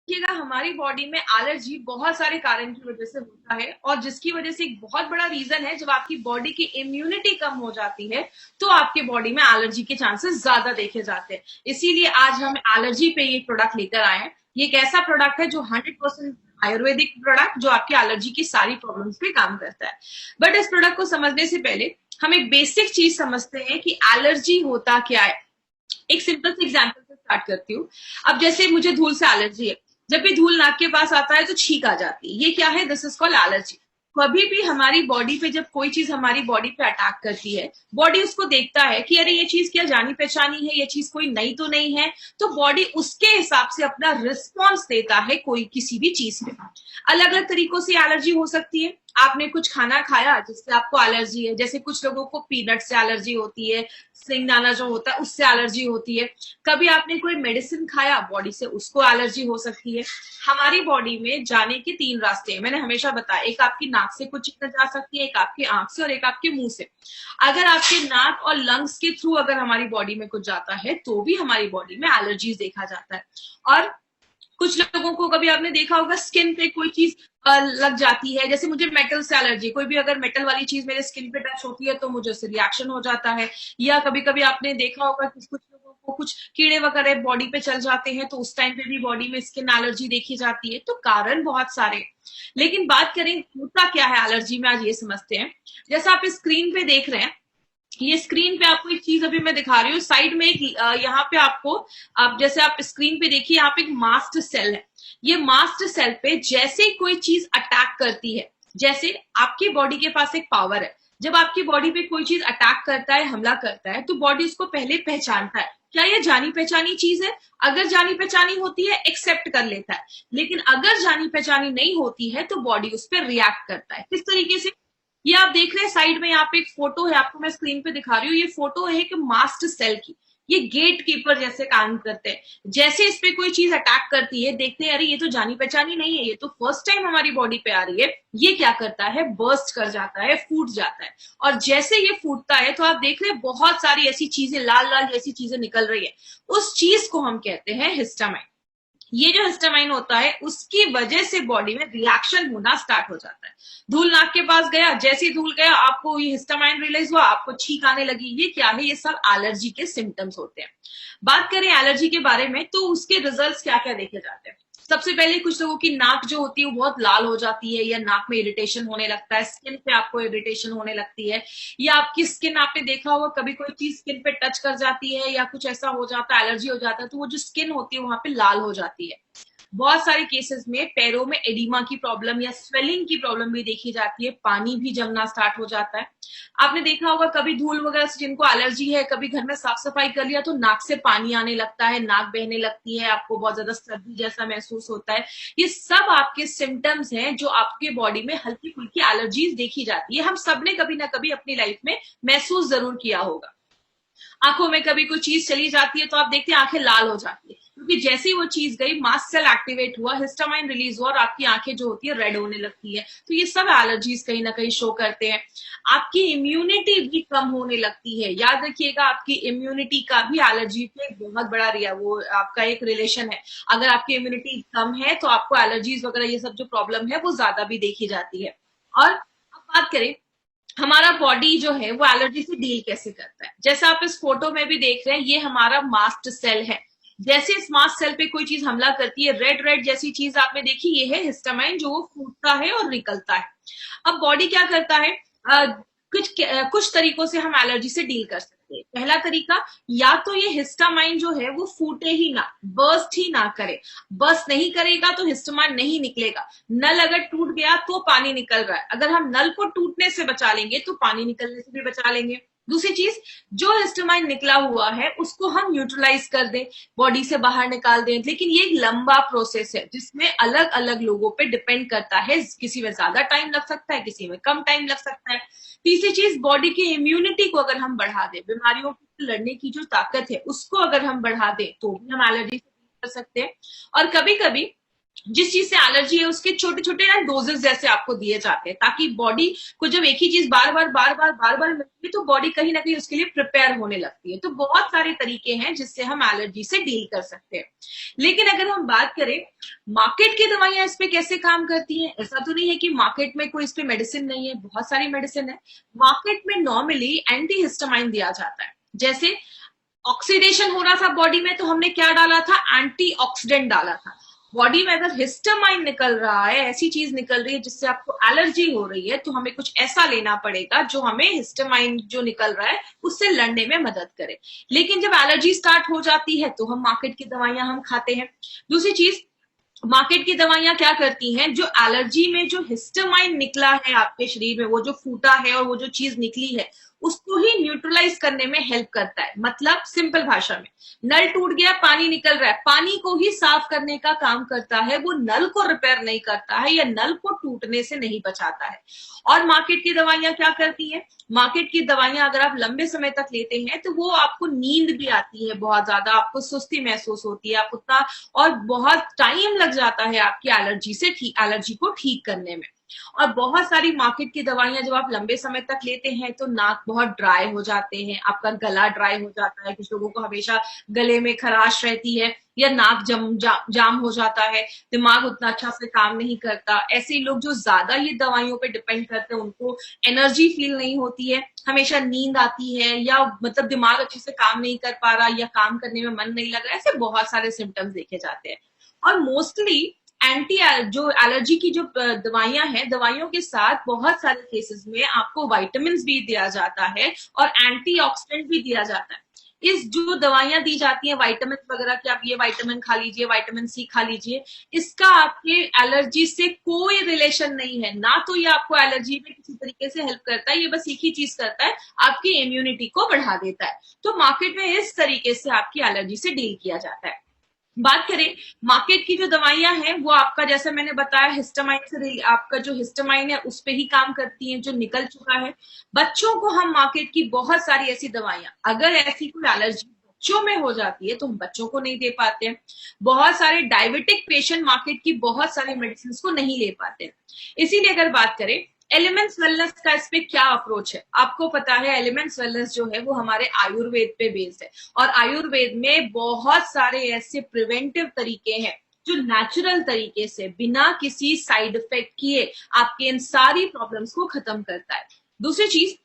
देखिएगा हमारी बॉडी में एलर्जी बहुत सारे कारण की वजह से होता है और जिसकी वजह से एक बहुत बड़ा रीजन है जब आपकी बॉडी की इम्यूनिटी कम हो जाती है तो आपके बॉडी में एलर्जी के चांसेस ज्यादा देखे जाते हैं। इसीलिए आज हम एलर्जी पे ये प्रोडक्ट लेकर आए हैं। ये एक ऐसा प्रोडक्ट है जो 100% आयुर्वेदिक प्रोडक्ट जो आपकी एलर्जी की सारी प्रॉब्लम्स पे काम करता है। बट इस प्रोडक्ट को समझने से पहले हम एक बेसिक चीज समझते हैं कि एलर्जी होता क्या है। एक सिंपल से एग्जांपल से स्टार्ट करती हूँ। अब जैसे मुझे धूल से एलर्जी है, जब भी धूल नाक के पास आता है तो छींक आ जाती है। ये क्या है? This is called allergy. कभी भी हमारी बॉडी पे जब कोई चीज हमारी बॉडी पे अटैक करती है, बॉडी उसको देखता है कि अरे ये चीज क्या जानी पहचानी है, ये चीज कोई नई तो नहीं है, तो बॉडी उसके हिसाब से अपना रिस्पॉन्स देता है कोई किसी भी चीज पे। अलग अलग तरीकों से एलर्जी हो सकती है। आपने कुछ खाना खाया जिससे आपको एलर्जी है, जैसे कुछ लोगों को पीनट से एलर्जी होती है, सिंगदाना जो होता है उससे एलर्जी होती है। कभी आपने कोई मेडिसिन खाया बॉडी से, उसको एलर्जी हो सकती है। हमारी बॉडी में जाने के 3 रास्ते हैं, मैंने हमेशा बताया। एक आपकी नाक से कुछ चीजें जा सकती है, एक आपकी आंख से और एक आपके मुंह से। अगर आपके नाक और लंग्स के थ्रू अगर हमारी बॉडी में कुछ जाता है तो भी हमारी बॉडी में एलर्जीज देखा जाता है। और कुछ लोगों को कभी आपने देखा होगा स्किन पे कोई चीज लग जाती है, जैसे मुझे मेटल से एलर्जी, कोई भी अगर मेटल वाली चीज मेरे स्किन पे टच होती है तो मुझे उससे रिएक्शन हो जाता है। या कभी कभी आपने देखा होगा कि कुछ लोगों को कुछ कीड़े वगैरह बॉडी पे चल जाते हैं तो उस टाइम पे भी बॉडी में स्किन एलर्जी देखी जाती है। तो कारण बहुत सारे हैं। लेकिन बात करें होता क्या है एलर्जी में, आज ये समझते हैं। जैसा आप स्क्रीन पे देख रहे हैं, ये स्क्रीन पे आपको एक चीज अभी मैं दिखा रही हूँ। साइड में एक यहाँ पे आपको, आप जैसे आप स्क्रीन पे देखिए, यहाँ पे एक मास्ट सेल है। ये मास्ट सेल पे जैसे ही कोई चीज अटैक करती है, जैसे आपकी बॉडी के पास एक पावर है, जब आपकी बॉडी पे कोई चीज अटैक करता है, हमला करता है, तो बॉडी उसको पहले पहचानता है क्या ये जानी पहचानी चीज है। अगर जानी पहचानी होती है एक्सेप्ट कर लेता है, लेकिन अगर जानी पहचानी नहीं होती है तो बॉडी उस पर रिएक्ट करता है। किस तरीके से? ये आप देख रहे हैं साइड में, यहाँ पे एक फोटो है, आपको मैं स्क्रीन पे दिखा रही हूँ। ये फोटो है कि मास्ट सेल की। ये गेट कीपर जैसे काम करते हैं। जैसे इस पे कोई चीज अटैक करती है, देखते हैं अरे ये तो जानी पहचानी नहीं है, ये तो फर्स्ट टाइम हमारी बॉडी पे आ रही है। ये क्या करता है? बर्स्ट कर जाता है, फूट जाता है। और जैसे ये फूटता है तो आप देख रहे हैं बहुत सारी ऐसी चीजें, लाल लाल जैसी चीजें निकल रही है। उस चीज को हम कहते हैं हिस्टामाइन। ये जो हिस्टामाइन होता है उसकी वजह से बॉडी में रिएक्शन होना स्टार्ट हो जाता है। धूल नाक के पास गया, जैसे ही धूल गया आपको ये हिस्टामाइन रिलीज हुआ, आपको छींक आने लगी। ये क्या है? ये सब एलर्जी के सिम्टम्स होते हैं। बात करें एलर्जी के बारे में तो उसके रिजल्ट्स क्या क्या देखे जाते हैं। सबसे पहले कुछ लोगों की नाक जो होती है वो बहुत लाल हो जाती है, या नाक में इरिटेशन होने लगता है, स्किन पे आपको इरिटेशन होने लगती है, या आपकी स्किन, आपने देखा होगा कभी कोई चीज स्किन पे टच कर जाती है या कुछ ऐसा हो जाता है, एलर्जी हो जाता है, तो वो जो स्किन होती है वहां पे लाल हो जाती है। बहुत सारे केसेस में पैरों में एडिमा की प्रॉब्लम या स्वेलिंग की प्रॉब्लम भी देखी जाती है, पानी भी जमना स्टार्ट हो जाता है। आपने देखा होगा कभी धूल वगैरह से जिनको एलर्जी है, कभी घर में साफ सफाई कर लिया तो नाक से पानी आने लगता है, नाक बहने लगती है, आपको बहुत ज्यादा सर्दी जैसा महसूस होता है। ये सब आपके सिम्टम्स हैं जो आपके बॉडी में हल्की फुल्की एलर्जीज देखी जाती है। हम सबने कभी ना कभी अपनी लाइफ में महसूस जरूर किया होगा। आंखों में कभी कोई चीज चली जाती है तो आप देखते हैं आंखें लाल हो जाती है, क्योंकि जैसे ही वो चीज गई, मास्ट सेल एक्टिवेट हुआ, हिस्टामाइन रिलीज हुआ और आपकी आंखें जो होती है रेड होने लगती है। तो ये सब एलर्जीज कहीं ना कहीं शो करते हैं। आपकी इम्यूनिटी भी कम होने लगती है। याद रखिएगा आपकी इम्यूनिटी का भी एलर्जी पे एक बहुत बड़ा वो आपका एक रिलेशन है। अगर आपकी इम्यूनिटी कम है तो आपको एलर्जीज वगैरह ये सब जो प्रॉब्लम है वो ज्यादा भी देखी जाती है। और अब बात करें हमारा बॉडी जो है वो एलर्जी से डील कैसे करता है। जैसा आप इस फोटो में भी देख रहे हैं, ये हमारा मास्ट सेल है। जैसे इस मास्ट सेल पे कोई चीज हमला करती है, रेड रेड जैसी चीज आपने देखी, ये है हिस्टामाइन जो वो फूटता है और निकलता है। अब बॉडी क्या करता है? कुछ तरीकों से हम एलर्जी से डील कर सकते हैं। पहला तरीका, या तो ये हिस्टामाइन जो है वो फूटे ही ना, बर्स्ट ही ना करे। बर्स्ट नहीं करेगा तो हिस्टामाइन नहीं निकलेगा। नल अगर टूट गया तो पानी निकल रहा है, अगर हम नल को टूटने से बचा लेंगे तो पानी निकलने से भी बचा लेंगे। दूसरी चीज, जो हिस्टामाइन निकला हुआ है उसको हम न्यूट्रलाइज कर दें, बॉडी से बाहर निकाल दें। लेकिन ये एक लंबा प्रोसेस है जिसमें अलग अलग लोगों पे डिपेंड करता है, किसी में ज्यादा टाइम लग सकता है, किसी में कम टाइम लग सकता है। तीसरी चीज, बॉडी की इम्यूनिटी को अगर हम बढ़ा दें, बीमारियों से लड़ने की जो ताकत है उसको अगर हम बढ़ा दें तो भी हम एलर्जी से डील कर सकते हैं। और कभी कभी जिस चीज से एलर्जी है उसके छोटे छोटे ना डोजेस जैसे आपको दिए जाते हैं, ताकि बॉडी को जब एक ही चीज बार बार मिलती है तो बॉडी कहीं ना कहीं उसके लिए प्रिपेयर होने लगती है। तो बहुत सारे तरीके हैं जिससे हम एलर्जी से डील कर सकते हैं। लेकिन अगर हम बात करें मार्केट की दवाइयां इस पे कैसे काम करती हैं, ऐसा तो नहीं है कि मार्केट में कोई इस पे मेडिसिन नहीं है, बहुत सारी मेडिसिन है। मार्केट में नॉर्मली एंटी हिस्टामाइन दिया जाता है। जैसे ऑक्सीडेशन हो रहा था बॉडी में तो हमने क्या डाला था, एंटीऑक्सीडेंट डाला था। बॉडी में अगर हिस्टामाइन निकल रहा है, ऐसी चीज निकल रही है जिससे आपको एलर्जी हो रही है, तो हमें कुछ ऐसा लेना पड़ेगा जो हमें हिस्टामाइन जो निकल रहा है उससे लड़ने में मदद करे। लेकिन जब एलर्जी स्टार्ट हो जाती है तो हम मार्केट की दवाइयां हम खाते हैं। दूसरी चीज, मार्केट की दवाइयां क्या करती हैं, जो एलर्जी में जो हिस्टामाइन निकला है आपके शरीर में, वो जो फूटा है और वो जो चीज निकली है उसको ही न्यूट्रलाइज करने में हेल्प करता है। मतलब सिंपल भाषा में, नल टूट गया, पानी निकल रहा है, पानी को ही साफ करने का काम करता है, वो नल को रिपेयर नहीं करता है या नल को टूटने से नहीं बचाता है। और मार्केट की दवाइयां क्या करती हैं, मार्केट की दवाइयां अगर आप लंबे समय तक लेते हैं तो वो आपको नींद भी आती है बहुत ज्यादा, आपको सुस्ती महसूस होती है, आप उतना और बहुत टाइम लग जाता है आपकी एलर्जी को ठीक करने में। और बहुत सारी मार्केट की दवाइयां जब आप लंबे समय तक लेते हैं तो नाक बहुत ड्राई हो जाते हैं, आपका गला ड्राई हो जाता है, कुछ लोगों को हमेशा गले में खराश रहती है या नाक जाम हो जाता है, दिमाग उतना अच्छा से काम नहीं करता। ऐसे लोग जो ज्यादा ये दवाइयों पे डिपेंड करते हैं उनको एनर्जी फील नहीं होती है, हमेशा नींद आती है, या मतलब दिमाग अच्छे से काम नहीं कर पा रहा या काम करने में मन नहीं लग रहा, ऐसे बहुत सारे सिम्टम्स देखे जाते हैं। और मोस्टली एंटी जो एलर्जी की जो दवाइयां हैं, दवाइयों के साथ बहुत सारे केसेस में आपको विटामिन भी दिया जाता है और एंटीऑक्सीडेंट भी दिया जाता है। इस जो दवाइयां दी जाती हैं विटामिन वगैरह की, आप ये विटामिन खा लीजिए, विटामिन सी खा लीजिए, इसका आपके एलर्जी से कोई रिलेशन नहीं है ना। तो ये आपको एलर्जी में किसी तरीके से हेल्प करता है, ये बस एक ही चीज करता है, आपकी इम्यूनिटी को बढ़ा देता है। तो मार्केट में इस तरीके से आपकी एलर्जी से डील किया जाता है। बात करें मार्केट की जो दवाइयां हैं वो आपका, जैसे मैंने बताया, हिस्टामाइन से आपका जो हिस्टामाइन है उस पे ही काम करती हैं जो निकल चुका है। बच्चों को हम मार्केट की बहुत सारी ऐसी दवाइयां, अगर ऐसी कोई एलर्जी बच्चों में हो जाती है तो हम बच्चों को नहीं दे पाते हैं। बहुत सारे डायबिटिक पेशेंट मार्केट की बहुत सारे मेडिसिन को नहीं ले पाते हैं। इसीलिए अगर बात करें एलिमेंट्स वेलनेस का, इस पे क्या अप्रोच है, आपको पता है एलिमेंट्स वेलनेस जो है वो हमारे आयुर्वेद पे बेस्ड है। और आयुर्वेद में बहुत सारे ऐसे प्रिवेंटिव तरीके हैं जो नेचुरल तरीके से बिना किसी साइड इफेक्ट किए आपके इन सारी प्रॉब्लम्स को खत्म करता है। दूसरी चीज,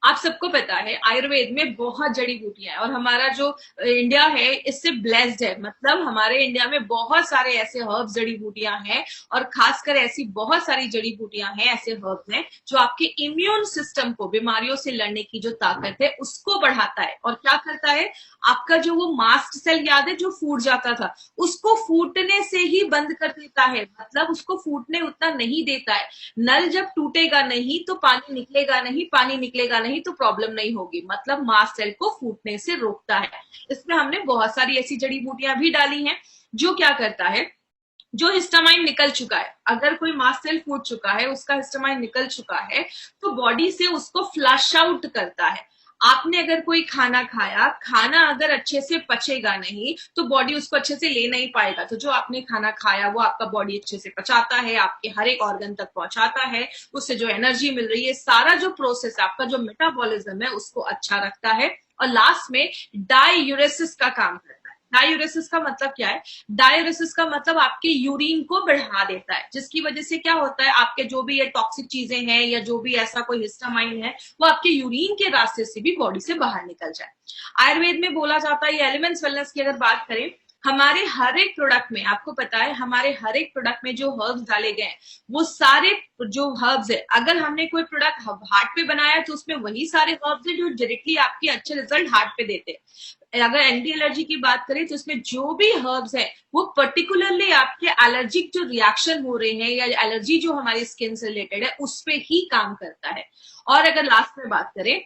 आप सबको पता है आयुर्वेद में बहुत जड़ी बूटियां हैं और हमारा जो इंडिया है इससे ब्लेस्ड है। मतलब हमारे इंडिया में बहुत सारे ऐसे हर्ब्स, जड़ी बूटियां हैं, और खासकर ऐसी बहुत सारी जड़ी बूटियां हैं, ऐसे हर्ब्स हैं जो आपके इम्यून सिस्टम को, बीमारियों से लड़ने की जो ताकत है उसको बढ़ाता है। और क्या करता है, आपका जो वो मास्ट सेल याद है जो फूट जाता था, उसको फूटने से ही बंद कर देता है। मतलब उसको फूटने उतना नहीं देता है। नल जब टूटेगा नहीं तो पानी निकलेगा नहीं, पानी निकलेगा नहीं तो प्रॉब्लम नहीं होगी, मतलब मास्ट सेल को फूटने से रोकता है। इसमें हमने बहुत सारी ऐसी जड़ी बूटियां भी डाली हैं जो क्या करता है, जो हिस्टामाइन निकल चुका है, अगर कोई मास्ट सेल फूट चुका है, उसका हिस्टामाइन निकल चुका है, तो बॉडी से उसको फ्लश आउट करता है। आपने अगर कोई खाना खाया, खाना अगर अच्छे से पचेगा नहीं तो बॉडी उसको अच्छे से ले नहीं पाएगा। तो जो आपने खाना खाया वो आपका बॉडी अच्छे से पचाता है, आपके हर एक ऑर्गन तक पहुंचाता है, उससे जो एनर्जी मिल रही है, सारा जो प्रोसेस आपका जो मेटाबॉलिज्म है उसको अच्छा रखता है। और लास्ट में डायूरेसिस का काम करता है। डायूरेसिस का मतलब क्या है, डायूरेसिस का मतलब आपके यूरिन को बढ़ा देता है, जिसकी वजह से क्या होता है, आपके जो भी ये टॉक्सिक चीजें हैं या जो भी ऐसा कोई हिस्टामाइन है वो आपके यूरिन के रास्ते से भी बॉडी से बाहर निकल जाए। आयुर्वेद में बोला जाता है, ये एलिमेंट्स वेलनेस की अगर बात करें, हमारे हर एक प्रोडक्ट में, आपको पता है हमारे हर एक प्रोडक्ट में जो हर्ब्स डाले गए हैं वो सारे जो हर्ब्स है, अगर हमने कोई प्रोडक्ट हार्ट पे बनाया तो उसमें वही सारे हर्ब्स है जो डायरेक्टली आपके अच्छे रिजल्ट हार्ट पे देते हैं। अगर एंटी एलर्जी की बात करें तो इसमें जो भी हर्ब्स है वो पर्टिकुलरली आपके एलर्जिक जो रिएक्शन हो रहे हैं या एलर्जी जो हमारी स्किन से रिलेटेड है उस पे ही काम करता है। और अगर लास्ट में बात करें,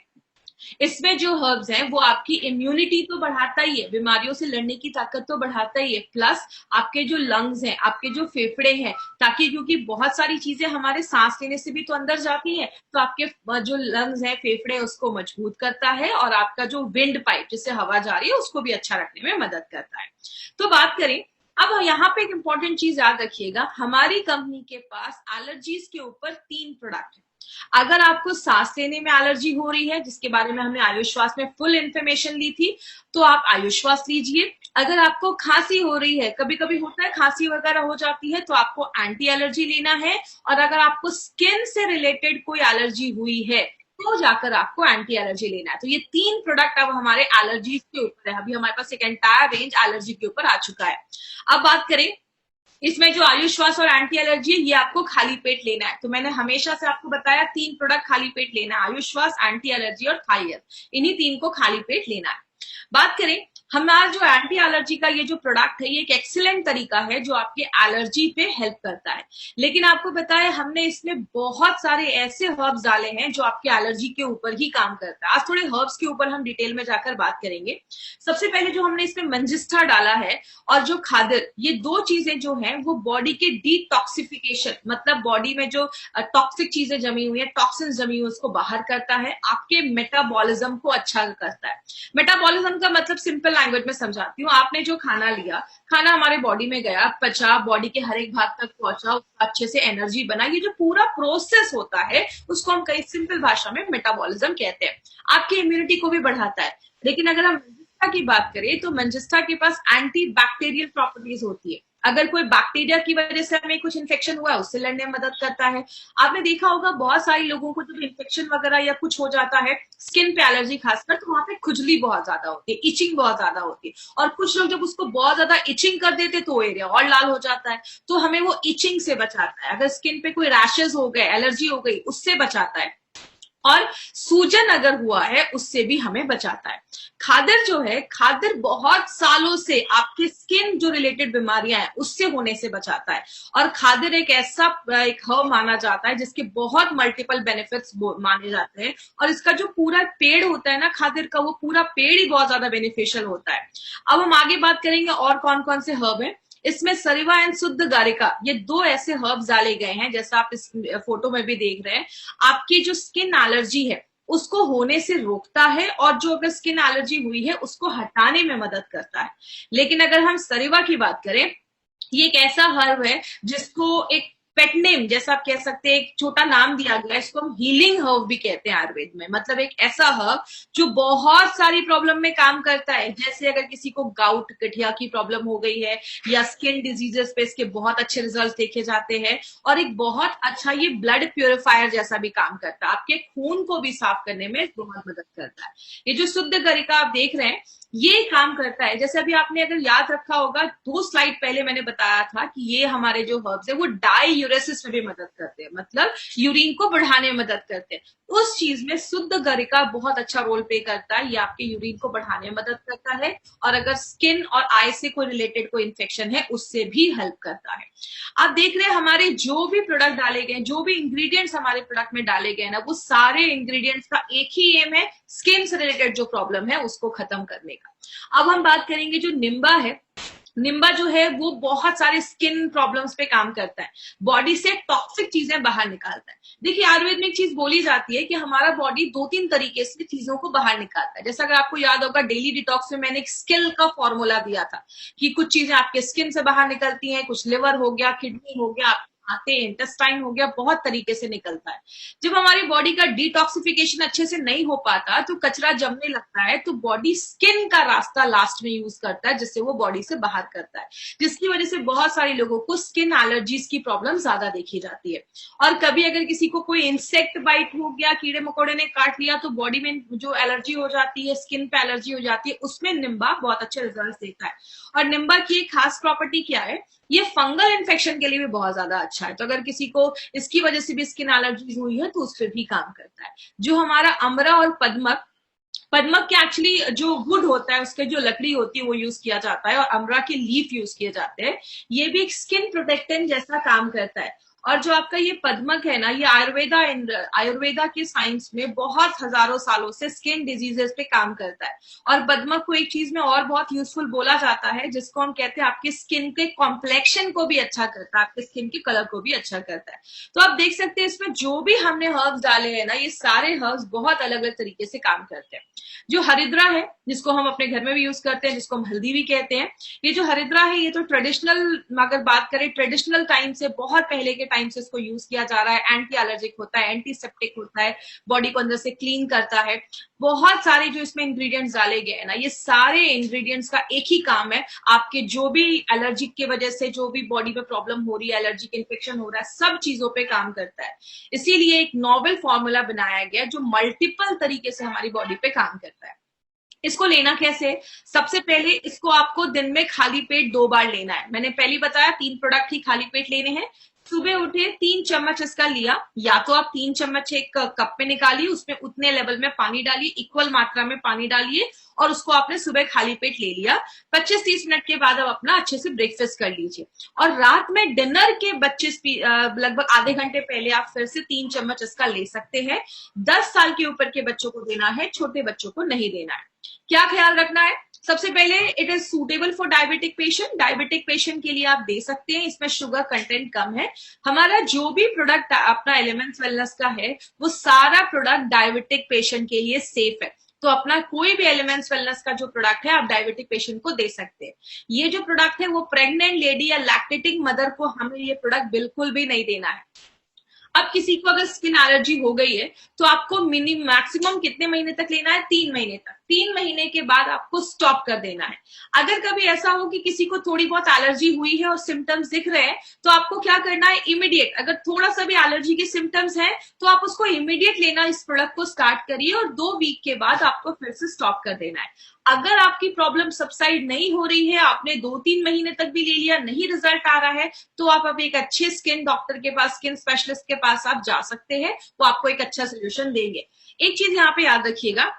इसमें जो हर्ब्स हैं वो आपकी इम्यूनिटी तो बढ़ाता ही है, बीमारियों से लड़ने की ताकत तो बढ़ाता ही है, प्लस आपके जो लंग्स हैं, आपके जो फेफड़े हैं, ताकि क्योंकि बहुत सारी चीजें हमारे सांस लेने से भी तो अंदर जाती हैं, तो आपके जो लंग्स हैं, फेफड़े, उसको मजबूत करता है और आपका जो विंड पाइप जिससे हवा जा रही है उसको भी अच्छा रखने में मदद करता है। तो बात करें अब यहाँ पे एक इंपॉर्टेंट चीज याद रखिएगा, हमारी कंपनी के पास एलर्जीज के ऊपर 3 प्रोडक्ट है। अगर आपको सांस लेने में एलर्जी हो रही है, जिसके बारे में हमने आयुश्वास में फुल इंफॉर्मेशन ली थी, तो आप आयुश्वास लीजिए। अगर आपको खांसी हो रही है, कभी कभी होता है खांसी वगैरह हो जाती है, तो आपको एंटी एलर्जी लेना है। और अगर आपको स्किन से रिलेटेड कोई एलर्जी हुई है, तो जाकर आपको एंटी एलर्जी लेना है। तो ये 3 प्रोडक्ट अब हमारे एलर्जीज के ऊपर है। अभी हमारे पास एक एंटायर रेंज एलर्जी के ऊपर आ चुका है। अब बात करें इसमें जो आयुश्वास और एंटी एलर्जी है, ये आपको खाली पेट लेना है। तो मैंने हमेशा से आपको बताया 3 प्रोडक्ट खाली पेट लेना है, आयुश्वास, एंटी एलर्जी और थायर। इन्हीं 3 को खाली पेट लेना है। बात करें हमारा जो एंटी एलर्जी का ये जो प्रोडक्ट है, ये एक एक्सीलेंट तरीका है जो आपके एलर्जी पे हेल्प करता है। लेकिन आपको बताया हमने इसमें बहुत सारे ऐसे हर्ब्स डाले हैं जो आपके एलर्जी के ऊपर ही काम करता है। आज थोड़े हर्ब्स के ऊपर हम डिटेल में जाकर बात करेंगे। सबसे पहले जो हमने इसमें मंजिस्टा डाला है और जो खादर, ये 2 चीजें जो हैं वो बॉडी के डिटॉक्सिफिकेशन, मतलब बॉडी में जो टॉक्सिक चीजें जमी हुई है, टॉक्सिन जमी हुई, उसको बाहर करता है, आपके मेटाबॉलिज्म को अच्छा करता है। मेटाबॉलिज्म का मतलब सिंपल लैंग्वेज में समझाती हूँ, आपने जो खाना लिया, खाना हमारे बॉडी में गया, पचा, बॉडी के हर एक भाग तक पहुंचा, अच्छे से एनर्जी बना, ये जो पूरा प्रोसेस होता है उसको हम कई सिंपल भाषा में मेटाबॉलिज्म कहते हैं। आपकी इम्यूनिटी को भी बढ़ाता है। लेकिन अगर हम मंजिस्टा की बात करें तो मंजिस्टा के पास एंटी बैक्टीरियल प्रॉपर्टीज होती है। अगर कोई बैक्टीरिया की वजह से हमें कुछ इन्फेक्शन हुआ है, उससे लड़ने में मदद करता है। आपने देखा होगा बहुत सारे लोगों को जब इन्फेक्शन वगैरह या कुछ हो जाता है, स्किन पे एलर्जी खासकर, तो वहां पे खुजली बहुत ज्यादा होती है, इचिंग बहुत ज्यादा होती है। और कुछ लोग जब उसको बहुत ज्यादा इचिंग कर देते तो एरिया और लाल हो जाता है। तो हमें वो इचिंग से बचाता है। अगर स्किन पे कोई रैशेज हो गए, एलर्जी हो गई, उससे बचाता है। और सूजन अगर हुआ है उससे भी हमें बचाता है। खादर जो है, खादर बहुत सालों से आपकी स्किन जो रिलेटेड बीमारियां हैं उससे होने से बचाता है। और खादर एक ऐसा एक हर्ब माना जाता है जिसके बहुत मल्टीपल बेनिफिट्स माने जाते हैं। और इसका जो पूरा पेड़ होता है ना खादर का, वो पूरा पेड़ ही बहुत ज्यादा बेनिफिशियल होता है। अब हम आगे बात करेंगे और कौन कौन से हर्ब है। इसमें सरिवा एंड शुद्ध गारिका, ये 2 ऐसे हर्ब्स डाले गए हैं, जैसा आप इस फोटो में भी देख रहे हैं। आपकी जो स्किन एलर्जी है उसको होने से रोकता है, और जो अगर स्किन एलर्जी हुई है उसको हटाने में मदद करता है। लेकिन अगर हम सरिवा की बात करें, ये एक ऐसा हर्ब है जिसको एक पेट नेम जैसा आप कह सकते हैं, एक छोटा नाम दिया गया, इसको हम हीलिंग हर्ब भी कहते हैं आयुर्वेद में। मतलब एक ऐसा हर्ब जो बहुत सारी प्रॉब्लम में काम करता है। जैसे अगर किसी को गाउट, गठिया की प्रॉब्लम हो गई है, या स्किन डिजीजेस पे इसके बहुत अच्छे रिजल्ट देखे जाते हैं। और एक बहुत अच्छा ये ब्लड प्यूरिफायर जैसा भी काम करता है, आपके खून को भी साफ करने में बहुत मदद करता है। ये जो शुद्ध गरिका आप देख रहे हैं, ये काम करता है। जैसे अभी आपने अगर याद रखा होगा, 2 स्लाइड पहले मैंने बताया था कि ये हमारे जो हर्ब्स है वो डाईयूरेसिस में भी मदद करते हैं, मतलब यूरिन को बढ़ाने में मदद करते हैं। उस चीज में शुद्ध गरिका बहुत अच्छा रोल प्ले करता है। ये आपके यूरिन को बढ़ाने में मदद करता है, और अगर स्किन और आई से कोई रिलेटेड कोई इन्फेक्शन है उससे भी हेल्प करता है। आप देख रहे हैं हमारे जो भी प्रोडक्ट डाले गए, जो भी इंग्रेडिएंट्स हमारे प्रोडक्ट में डाले गए ना, वो सारे इंग्रेडिएंट्स का एक ही एम है, स्किन से रिलेटेड जो प्रॉब्लम है उसको खत्म करने का। अब हम बात करेंगे जो निम्बा है। निम्बा जो है वो बहुत सारे स्किन प्रॉब्लम्स पे काम करता है, बॉडी से टॉक्सिक चीजें बाहर निकालता है। देखिए आयुर्वेद में एक चीज बोली जाती है कि हमारा बॉडी 2-3 तरीके से चीजों को बाहर निकालता है। जैसा अगर आपको याद होगा, डेली डिटॉक्स में मैंने एक स्किल का फॉर्मूला दिया था कि कुछ चीजें आपके स्किन से बाहर निकलती हैं, कुछ लिवर हो गया, किडनी हो गया, आते, इंटेस्टाइन हो गया, बहुत तरीके से निकलता है। जब हमारी बॉडी का डिटॉक्सिफिकेशन अच्छे से नहीं हो पाता तो कचरा जमने लगता है, तो बॉडी स्किन का रास्ता लास्ट में यूज करता है, जिससे वो बॉडी से बाहर करता है, जिसकी वजह से बहुत सारे लोगों को स्किन एलर्जीज की प्रॉब्लम ज्यादा देखी जाती है। और कभी अगर किसी को कोई इंसेक्ट बाइट हो गया, कीड़े मकोड़े ने काट लिया, तो बॉडी में जो एलर्जी हो जाती है, स्किन पे एलर्जी हो जाती है, उसमें निम्बा बहुत अच्छे रिजल्ट देता है। और निम्बा की एक खास प्रॉपर्टी क्या है, ये फंगल इन्फेक्शन के लिए भी बहुत ज्यादा अच्छा है। तो अगर किसी को इसकी वजह से भी स्किन एलर्जी हुई है तो उस पर भी काम करता है। जो हमारा अमरा और पद्मक, पद्मक के एक्चुअली जो वुड होता है, उसके जो लकड़ी होती है वो यूज किया जाता है, और अमरा के लीफ यूज किए जाते हैं। ये भी एक स्किन प्रोटेक्टेंट जैसा काम करता है। और जो आपका ये पद्मक है ना, ये आयुर्वेदा के साइंस में बहुत हजारों सालों से स्किन डिजीजेस पे काम करता है। और पद्मक को एक चीज में और बहुत यूजफुल बोला जाता है, जिसको हम कहते हैं आपके स्किन के कॉम्प्लेक्शन को भी अच्छा करता है, आपके स्किन के कलर को भी अच्छा करता है। तो आप देख सकते हैं इसमें जो भी हमने हर्ब्स डाले हैं ना, ये सारे हर्ब्स बहुत अलग अलग तरीके से काम करते हैं। जो हरिद्रा है, जिसको हम अपने घर में भी यूज करते हैं, जिसको हम हल्दी भी कहते हैं, ये जो हरिद्रा है, ये तो ट्रेडिशनल, अगर बात करें ट्रेडिशनल टाइम से, बहुत पहले के टाइम से इसको यूज किया जा रहा है। एंटी एलर्जिक होता है, एंटीसेप्टिक होता है, बॉडी को अंदर से क्लीन करता है। बहुत सारे जो इसमें इंग्रेडिएंट्स डाले गए हैं ना, ये सारे इंग्रेडिएंट्स का एक ही काम है, आपके जो भी एलर्जिक की वजह से जो भी बॉडी में प्रॉब्लम हो रही है, एलर्जिक इन्फेक्शन हो रहा है, सब चीजों पे काम करता है। इसीलिए एक नॉवेल फॉर्मूला बनाया गया जो मल्टीपल तरीके से हमारी बॉडी पे काम करता है। इसको लेना कैसे? सबसे पहले इसको आपको दिन में खाली पेट 2 बार लेना है। मैंने पहले बताया 3 प्रोडक्ट ही खाली पेट लेने हैं। सुबह उठे 3 चम्मच इसका लिया, या तो आप 3 चम्मच एक कप में निकालिए, उसमें उतने लेवल में पानी डालिए, इक्वल मात्रा में पानी डालिए, और उसको आपने सुबह खाली पेट ले लिया। 25-30 मिनट के बाद आप अपना अच्छे से ब्रेकफास्ट कर लीजिए, और रात में डिनर के 25 लगभग आधे घंटे पहले आप फिर से 3 चम्मच इसका ले सकते हैं। 10 साल के ऊपर के बच्चों को देना है, छोटे बच्चों को नहीं देना है। क्या ख्याल रखना है? सबसे पहले it is suitable for diabetic patient. Diabetic patient के लिए आप दे सकते हैं, इसमें शुगर कंटेंट कम है। हमारा जो भी प्रोडक्ट अपना एलिमेंट्स वेलनेस का है, वो सारा प्रोडक्ट डायबिटिक पेशेंट के लिए सेफ है। तो अपना कोई भी एलिमेंट्स वेलनेस का जो प्रोडक्ट है, आप डायबिटिक पेशेंट को दे सकते हैं। ये जो प्रोडक्ट है वो प्रेग्नेंट लेडी या लैक्टेटिंग मदर को हमें ये प्रोडक्ट बिल्कुल भी नहीं देना है। अब किसी को अगर स्किन एलर्जी हो गई है, तो आपको मैक्सिमम कितने महीने तक लेना है? 3 महीने तक। 3 महीने के बाद आपको स्टॉप कर देना है। अगर कभी ऐसा हो कि किसी को थोड़ी बहुत एलर्जी हुई है और सिम्टम्स दिख रहे हैं, तो आपको क्या करना है? इमीडिएट, अगर थोड़ा सा भी एलर्जी के सिम्टम्स हैं, तो आप उसको इमीडिएट लेना, इस प्रोडक्ट को स्टार्ट करिए, और 2 वीक के बाद आपको फिर से स्टॉप कर देना है। अगर आपकी प्रॉब्लम सबसाइड नहीं हो रही है, आपने 2-3 महीने तक भी ले लिया, नहीं रिजल्ट आ रहा है, तो आप अब एक अच्छे स्किन डॉक्टर के पास, स्किन स्पेशलिस्ट के पास आप जा सकते हैं, वो आपको एक अच्छा सोल्यूशन देंगे। एक चीज यहाँ पे याद रखिएगा,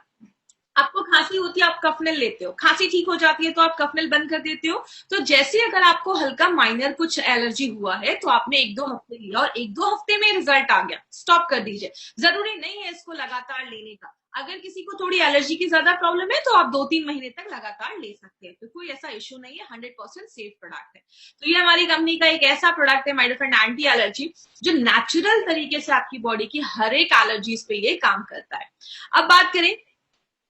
आपको खांसी होती है, आप कफनेल लेते हो, खांसी ठीक हो जाती है तो आप कफनेल बंद कर देते हो। तो जैसे अगर आपको हल्का माइनर कुछ एलर्जी हुआ है, तो आपने 1-2 हफ्ते लिया और 1-2 हफ्ते में रिजल्ट आ गया, स्टॉप कर दीजिए। जरूरी नहीं है इसको लगातार लेने का। अगर किसी को थोड़ी एलर्जी की ज्यादा प्रॉब्लम है, तो आप 2-3 महीने तक लगातार ले सकते हैं, तो कोई ऐसा इश्यू नहीं है, 100% सेफ प्रोडक्ट है। तो ये हमारी कंपनी का एक ऐसा प्रोडक्ट है, my dear friend, anti allergy, जो नेचुरल तरीके से आपकी बॉडी की हर एक एलर्जीज पे ये काम करता है। अब बात करें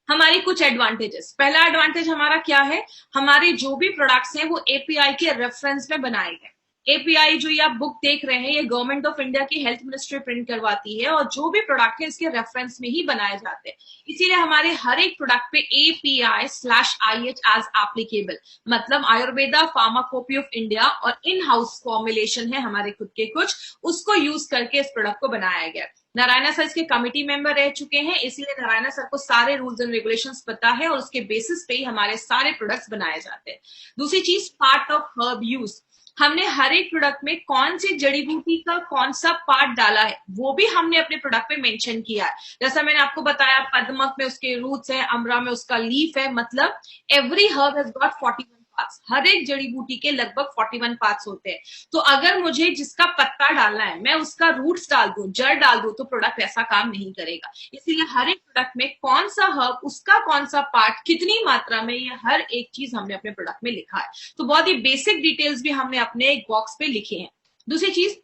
हमारी कुछ एडवांटेजेस। पहला एडवांटेज हमारा क्या है? हमारे जो भी प्रोडक्ट्स हैं वो एपीआई के रेफरेंस में बनाए गए। एपीआई जो ये आप बुक देख रहे हैं, ये गवर्नमेंट ऑफ इंडिया की हेल्थ मिनिस्ट्री प्रिंट करवाती है, और जो भी प्रोडक्ट है इसके रेफरेंस में ही बनाए जाते हैं। इसीलिए हमारे हर एक प्रोडक्ट पे API/IH एज एप्लीकेबल, मतलब आयुर्वेदा फार्माकोपी ऑफ इंडिया और इन हाउस फॉर्मुलेशन है हमारे खुद के कुछ, उसको यूज करके इस प्रोडक्ट को बनाया गया। नारायणा सर इसके कमिटी मेंबर रह चुके हैं, इसलिए नारायणा सर को सारे रूल्स एंड रेगुलेशंस पता है, और उसके बेसिस पे ही हमारे सारे प्रोडक्ट्स बनाए जाते हैं। दूसरी चीज, पार्ट ऑफ हर्ब यूज। हमने हर एक प्रोडक्ट में कौन सी जड़ी बूटी का कौन सा पार्ट डाला है, वो भी हमने अपने प्रोडक्ट पे मेंशन किया है। जैसा मैंने आपको बताया, पद्मक में उसके रूट्स है, अमरा में उसका लीफ है, मतलब every herb has got 41 parts. हर एक जड़ी बूटी के लगभग 41 पार्ट्स होते हैं। तो अगर मुझे जिसका पत्ता डालना है, मैं उसका रूट्स डाल दूं, जड़ डाल दूं, तो प्रोडक्ट ऐसा काम नहीं करेगा। इसलिए हर एक प्रोडक्ट में कौन सा हर्ब, उसका कौन सा पार्ट, कितनी मात्रा में, ये हर एक चीज हमने अपने प्रोडक्ट में लिखा है। तो बहुत ही बेसिक डिटेल्स भी हमने अपने एक बॉक्स पे लिखे हैं। दूसरी चीज,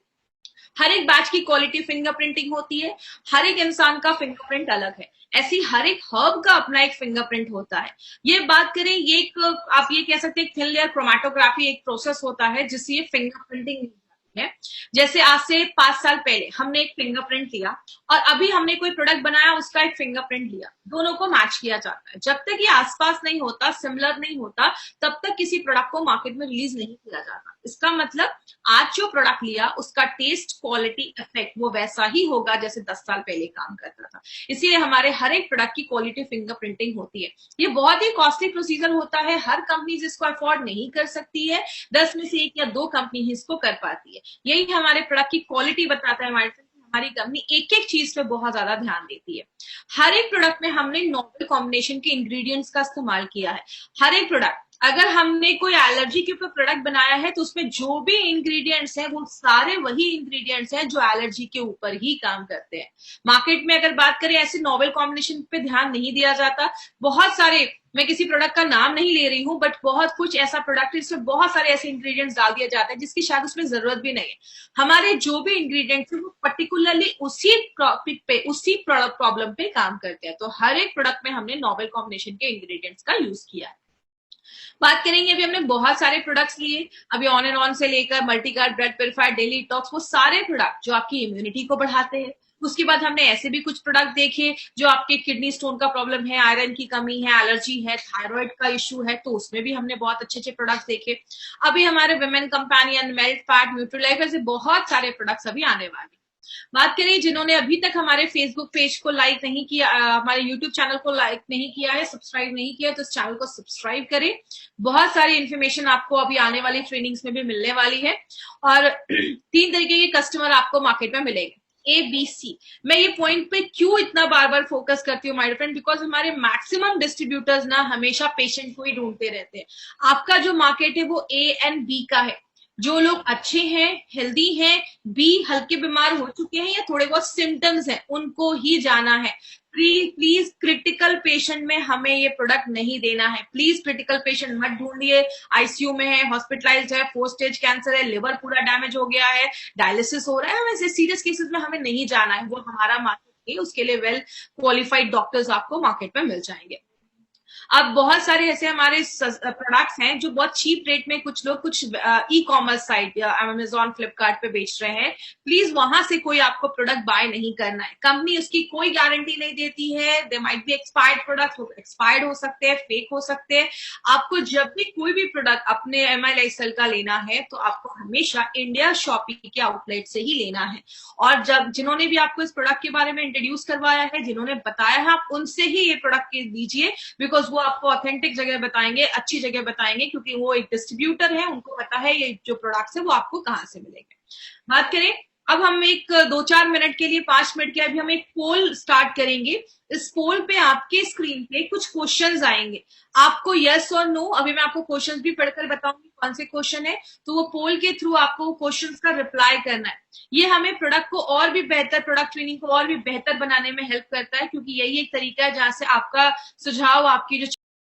हर एक बैच की क्वालिटी फिंगरप्रिंटिंग होती है। हर एक इंसान का फिंगरप्रिंट अलग है, ऐसी हर एक हर्ब का अपना एक फिंगरप्रिंट होता है। ये बात करें, ये एक, आप ये कह सकते हैं, थिन लेयर क्रोमेटोग्राफी एक प्रोसेस होता है जिससे ये फिंगरप्रिंटिंग है। जैसे आज से 5 साल पहले हमने एक फिंगरप्रिंट लिया, और अभी हमने कोई प्रोडक्ट बनाया, उसका एक फिंगरप्रिंट लिया, दोनों को मैच किया जाता है। जब तक ये आसपास नहीं होता, सिमिलर नहीं होता, तब तक किसी प्रोडक्ट को मार्केट में रिलीज नहीं किया जाता। इसका मतलब आज जो प्रोडक्ट लिया, उसका टेस्ट, क्वालिटी, इफेक्ट वो वैसा ही होगा जैसे 10 साल पहले काम करता था। इसीलिए हमारे हर एक प्रोडक्ट की क्वालिटी फिंगरप्रिंटिंग होती है। ये बहुत ही कॉस्टली प्रोसीजर होता है, हर कंपनी इसको अफोर्ड नहीं कर सकती है, 10 में से 1 या 2 कंपनी ही इसको कर पाती है। यही हमारे प्रोडक्ट की क्वालिटी बताता है हमारी कंपनी एक एक चीज पे बहुत ज्यादा ध्यान देती है। हर एक प्रोडक्ट में हमने नोवेल कॉम्बिनेशन के इंग्रेडिएंट्स का इस्तेमाल किया है। हर एक प्रोडक्ट अगर हमने कोई एलर्जी के ऊपर प्रोडक्ट बनाया है तो उसमें जो भी इंग्रेडिएंट्स हैं वो सारे वही इंग्रेडिएंट्स हैं जो एलर्जी के ऊपर ही काम करते हैं। मार्केट में अगर बात करें ऐसे नोवेल कॉम्बिनेशन पे ध्यान नहीं दिया जाता। बहुत सारे, मैं किसी प्रोडक्ट का नाम नहीं ले रही हूं, बट बहुत कुछ ऐसा प्रोडक्ट है जिसमें बहुत सारे ऐसे इंग्रेडिएंट्स डाल दिया जाता है जिसकी शायद उसमें जरूरत भी नहीं है। हमारे जो भी इंग्रेडिएंट्स है वो पर्टिकुलरली उसी टॉपिक पे, उसी प्रॉब्लम पे काम करते हैं। तो हर एक प्रोडक्ट में हमने नोवेल कॉम्बिनेशन के इंग्रेडिएंट्स का यूज किया है। बात करेंगे, अभी हमने बहुत सारे प्रोडक्ट्स लिए, अभी ऑन एंड ऑन से लेकर मल्टीगार्ड, ब्लड प्योरीफायर, डेली टॉक्स, वो सारे प्रोडक्ट जो आपकी इम्यूनिटी को बढ़ाते हैं। उसके बाद हमने ऐसे भी कुछ प्रोडक्ट देखे जो आपके किडनी स्टोन का प्रॉब्लम है, आयरन की कमी है, एलर्जी है, थायराइड का इश्यू है, तो उसमें भी हमने बहुत अच्छे अच्छे प्रोडक्ट्स देखे। अभी हमारे विमेन कंपेनियन, मेल्ट फैट, न्यूट्रीलाइफ, ऐसे बहुत सारे प्रोडक्ट्स अभी आने वाले। बात करें जिन्होंने अभी तक हमारे फेसबुक पेज को लाइक नहीं किया, हमारे यूट्यूब चैनल को लाइक नहीं किया है, सब्सक्राइब नहीं किया, तो इस चैनल को सब्सक्राइब करें। बहुत सारी इन्फॉर्मेशन आपको अभी आने वाली ट्रेनिंग्स में भी मिलने वाली है। और 3 तरीके के कस्टमर आपको मार्केट में मिलेंगे, ABC। मैं ये पॉइंट पे क्यों इतना बार बार फोकस करती हूँ माय फ्रेंड, बिकॉज हमारे मैक्सिमम डिस्ट्रीब्यूटर्स ना हमेशा पेशेंट को ही ढूंढते रहते हैं। आपका जो मार्केट है वो A एंड B का है। जो लोग अच्छे हैं, हेल्दी हैं, B हल्के बीमार हो चुके हैं या थोड़े बहुत सिम्टम्स हैं, उनको ही जाना है। प्लीज क्रिटिकल पेशेंट में हमें ये प्रोडक्ट नहीं देना है। प्लीज क्रिटिकल पेशेंट मत ढूंढिए, आईसीयू में है, हॉस्पिटलाइज्ड है, 4 स्टेज कैंसर है, लिवर पूरा डैमेज हो गया है, डायलिसिस हो रहा है, वैसे सीरियस केसेस में हमें नहीं जाना है। वो हमारा मार्केट नहीं, उसके लिए वेल क्वालिफाइड डॉक्टर्स आपको मार्केट में मिल जाएंगे। अब बहुत सारे ऐसे हमारे प्रोडक्ट्स हैं जो बहुत चीप रेट में कुछ लोग कुछ ई कॉमर्स साइट या अमेजोन, फ्लिपकार्ट पे बेच रहे हैं। प्लीज वहां से कोई आपको प्रोडक्ट बाय नहीं करना है। कंपनी उसकी कोई गारंटी नहीं देती है। They might be expired product, expired हो सकते हैं, फेक हो सकते हैं। आपको जब भी कोई भी प्रोडक्ट अपने MI लाइफस्टाइल का लेना है तो आपको हमेशा इंडिया शॉपिंग के आउटलेट से ही लेना है। और जब जिन्होंने भी आपको इस प्रोडक्ट के बारे में इंट्रोड्यूस करवाया है, जिन्होंने बताया है, आप उनसे ही ये प्रोडक्ट लीजिए, बिकॉज वो आपको ऑथेंटिक जगह बताएंगे, अच्छी जगह बताएंगे, क्योंकि वो एक डिस्ट्रीब्यूटर है, उनको पता है ये जो प्रोडक्ट्स है वो आपको कहाँ से मिलेंगे। बात करें, अब हम एक 2-4 मिनट के लिए, 5 मिनट के, अभी हम एक पोल स्टार्ट करेंगे। इस पोल पे आपके स्क्रीन पे कुछ क्वेश्चंस आएंगे, आपको यस और नो, अभी मैं आपको क्वेश्चंस भी पढ़कर बताऊंगी कौन से क्वेश्चन है, तो वो पोल के थ्रू आपको क्वेश्चंस का रिप्लाई करना है। ये हमें प्रोडक्ट को और भी बेहतर, प्रोडक्ट ट्रेनिंग को और भी बेहतर बनाने में हेल्प करता है, क्योंकि यही एक तरीका है जहां से आपका सुझाव, आपकी जो